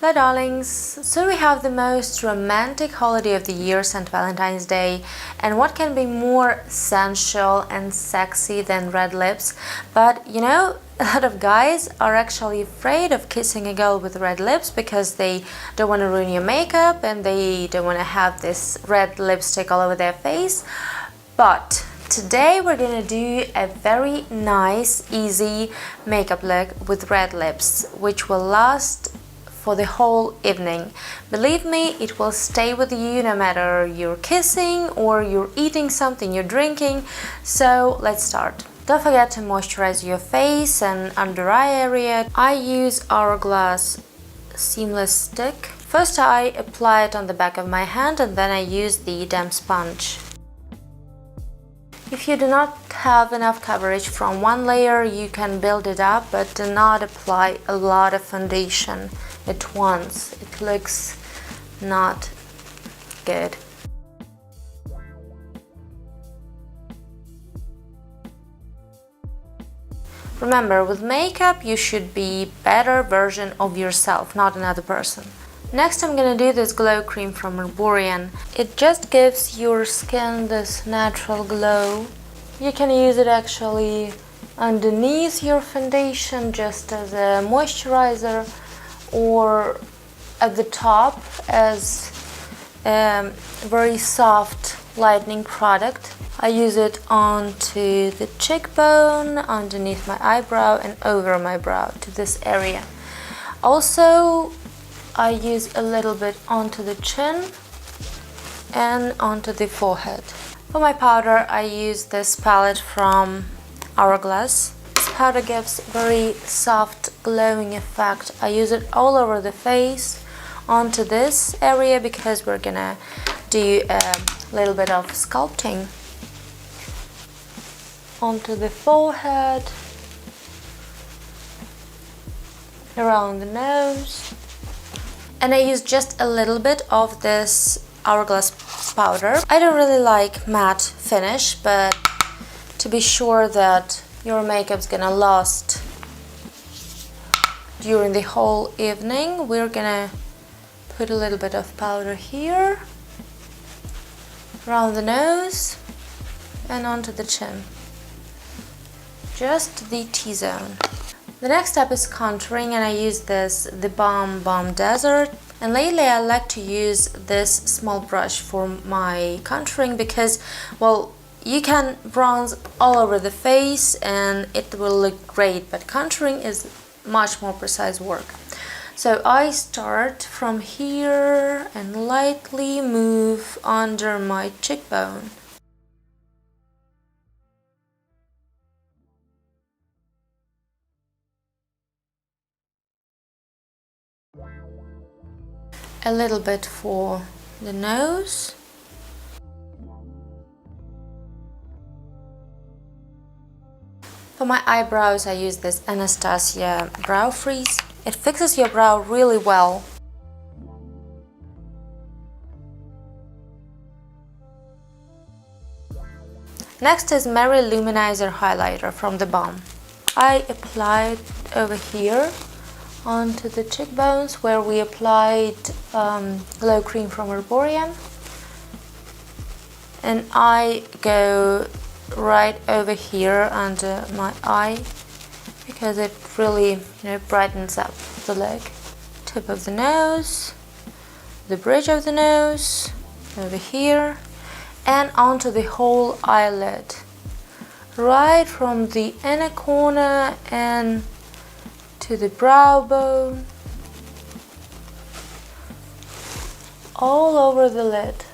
Hello darlings, so we have the most romantic holiday of the year, St. Valentine's Day, and what can be more sensual and sexy than red lips? But you know, a lot of guys are actually afraid of kissing a girl with red lips because they don't want to ruin your makeup and they don't want to have this red lipstick all over their face. But today we're gonna do a very nice, easy makeup look with red lips, which will last for the whole evening. Believe me, it will stay with you no matter you're kissing or you're eating something, you're drinking. So let's start. Don't forget to moisturize your face and under eye area. I use Hourglass seamless stick. First I apply it on the back of my hand and then I use the damp sponge. If you do not have enough coverage from one layer, you can build it up, but do not apply a lot of foundation at once. It looks not good. Remember, with makeup you should be a better version of yourself, not another person. Next I'm gonna do this glow cream from Ivory. It just gives your skin this natural glow. You can use it actually underneath your foundation just as a moisturizer, or at the top as a very soft lightening product. I use it onto the cheekbone, underneath my eyebrow and over my brow to this area. Also I use a little bit onto the chin and onto the forehead. For my powder I use this palette from Hourglass. This powder gives very soft glowing effect. I use it all over the face, onto this area because we're gonna do a little bit of sculpting. Onto the forehead, around the nose. And I use just a little bit of this Hourglass powder. I don't really like matte finish, but to be sure that your makeup's gonna last during the whole evening, we're gonna put a little bit of powder here, around the nose and onto the chin. Just the T-zone. The next step is contouring, and I use this TheBalm Balm Desert. And lately I like to use this small brush for my contouring because, well, you can bronze all over the face and it will look great, but contouring is much more precise work. So I start from here and lightly move under my cheekbone. A little bit for the nose. For my eyebrows I use this Anastasia brow freeze. It fixes your brow really well. Next is Lou Manizer highlighter from TheBalm. I apply it over here onto the cheekbones where we applied glow cream from Ivory, and I go right over here under my eye because it really, brightens up the look. Tip of the nose, the bridge of the nose, over here, and onto the whole eyelid, right from the inner corner and to the brow bone, all over the lid.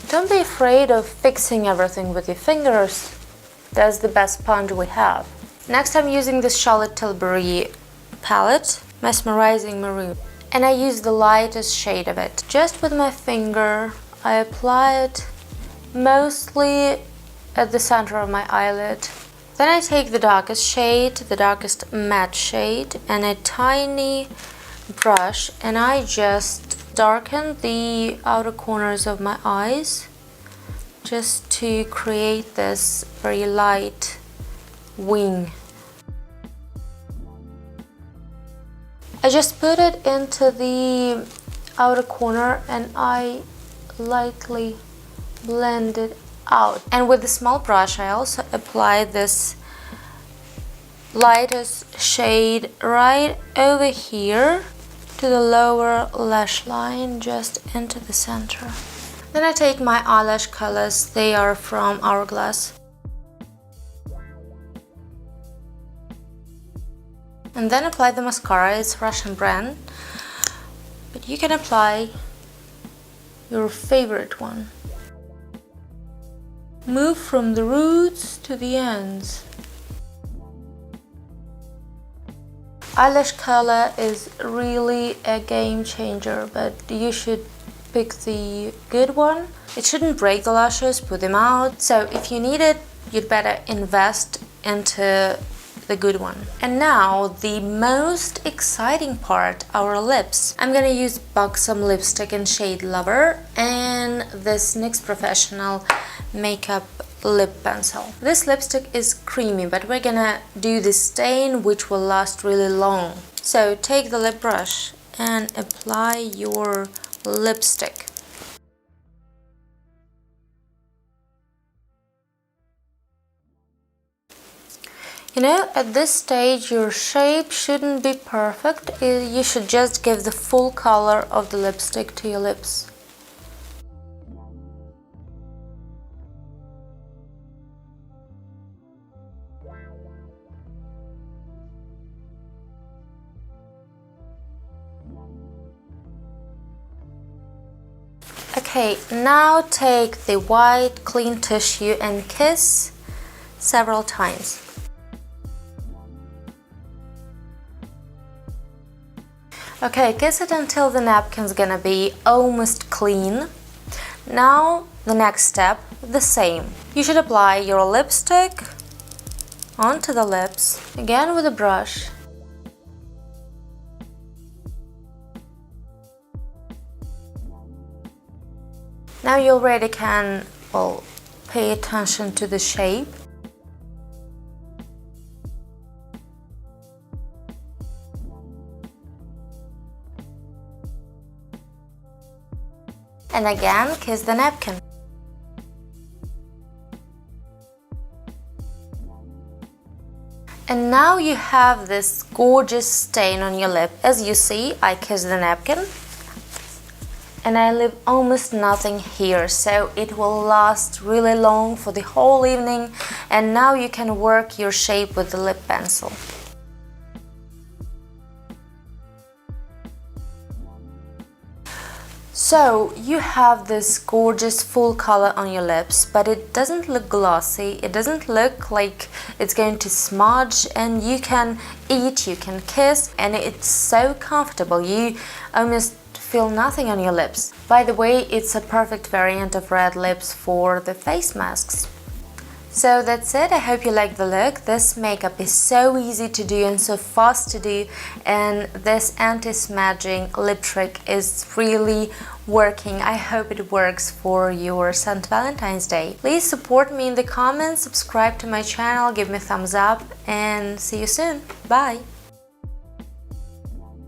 Don't be afraid of fixing everything with your fingers. That's the best sponge we have. Next I'm using this Charlotte Tilbury palette, Mesmerizing Maroon, and I use the lightest shade of it. Just with my finger I apply it mostly at the center of my eyelid. Then I take the darkest shade, the darkest matte shade, and a tiny brush, and I just darken the outer corners of my eyes just to create this very light wing. I just put it into the outer corner and I lightly blend it out. And with the small brush I also apply this lightest shade right over here to the lower lash line, just into the center. Then I take my eyelash colors, they are from Hourglass. And then apply the mascara, it's Russian brand, but you can apply your favorite one. Move from the roots to the ends. Eyelash color is really a game changer, but you should pick the good one. It shouldn't break the lashes, put them out. So if you need it, you'd better invest into the good one. And now the most exciting part, our lips. I'm gonna use Buxom lipstick in shade Lover and this NYX Professional makeup lip pencil. This lipstick is creamy, but we're gonna do the stain which will last really long. So take the lip brush and apply your lipstick. You know, at this stage your shape shouldn't be perfect. You should just give the full color of the lipstick to your lips. Okay, now take the white clean tissue and kiss several times. Okay, kiss it until the napkin's gonna be almost clean. Now, the next step, the same. You should apply your lipstick onto the lips, again with a brush. Now you already can, well, pay attention to the shape. And again, kiss the napkin. And now you have this gorgeous stain on your lip. As you see, I kiss the napkin and I leave almost nothing here, so it will last really long for the whole evening. And now you can work your shape with the lip pencil. So you have this gorgeous full color on your lips, but it doesn't look glossy, it doesn't look like it's going to smudge, and you can eat, you can kiss, and it's so comfortable. You almost feel nothing on your lips. By the way, it's a perfect variant of red lips for the face masks. So that's it. I hope you like the look. This makeup is so easy to do and so fast to do, and this anti-smudging lip trick is really working. I hope it works for your St. Valentine's Day. Please support me in the comments, subscribe to my channel, give me a thumbs up, and see you soon. Bye!